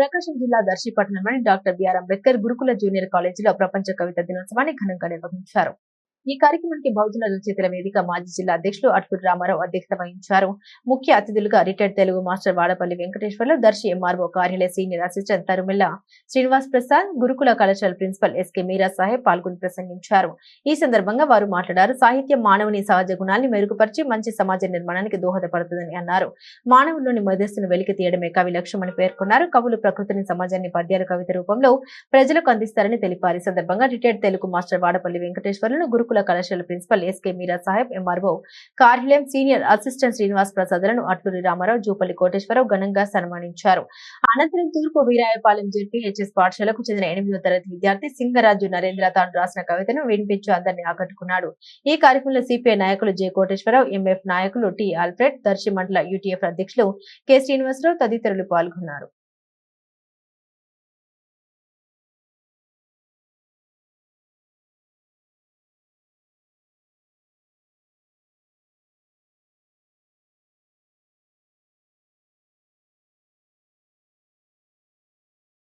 ప్రకాశం జిల్లా దర్శి పట్టణంలోని doctor BR Ambedkar గురుకుల జూనియర్ కాలేజీలో ప్రపంచ కవిత దినోత్సవాన్ని ఘనంగా నిర్వహించారు. ఈ కార్యక్రమానికి బహుజన రచయితల వేదిక మాజీ జిల్లా అధ్యక్షులు అట్లూరి రామారావు అధ్యక్షత వహించారు. ముఖ్య అతిథులుగా retired Telugu master Vadapalli Venkateswarlu, Darsi MRO కార్యాలయ సీనియర్ అసిస్టెంట్ తరుమెల్ల శ్రీనివాస్ ప్రసాద్, గురుకుల కళాశాల ప్రిన్సిపల్ ఎస్కే మీరా సాహెబ్ పాల్గొని ప్రసంగించారు. ఈ సందర్భంగా వారు మాట్లాడారు. సాహిత్యం మానవుని సహజ గుణాన్ని మెరుగుపరిచి మంచి సమాజ నిర్మాణానికి దోహదపడుతుందని అన్నారు. మానవుల్లోని మేధస్సును వెలికి తీయడమే కవి లక్ష్యమని పేర్కొన్నారు. కవులు ప్రకృతిని, సమాజాన్ని పద్యాలు, కవిత రూపంలో ప్రజలకు అందిస్తారని తెలిపారు. ఈ సందర్భంగా రిటైర్డ్ తెలుగు మాస్టర్ వాడపల్లి వెంకటేశ్వర్లను గురుకుల కళాశాల ప్రిన్సిపల్ ఎస్కే మీరా సాహెబ్, ఎంఆర్ఓ కార్యాలయం సీనియర్ అసిస్టెంట్ శ్రీనివాస్ ప్రసాద్లను అట్లూరి రామారావు, జూపల్లి కోటేశ్వరరావు ఘనంగా సన్మానించారు. అనంతరం తూర్పు వీరాయపాలెం జెడ్పీహెచ్ఎస్ పాఠశాలకు చెందిన 8వ తరగతి విద్యార్థి సింగరాజు నరేంద్ర తాను రాసిన కవితను వినిపించి అందరినీ ఆకట్టుకున్నాడు. ఈ కార్యక్రమంలో సిపిఐ నాయకులు జె కోటేశ్వరరావు, ఎంఎఫ్ నాయకులు టి ఆల్ఫ్రెడ్, దర్శి మండల యూటీఎఫ్ అధ్యక్షులు కె శ్రీనివాసరావు తదితరులు పాల్గొన్నారు.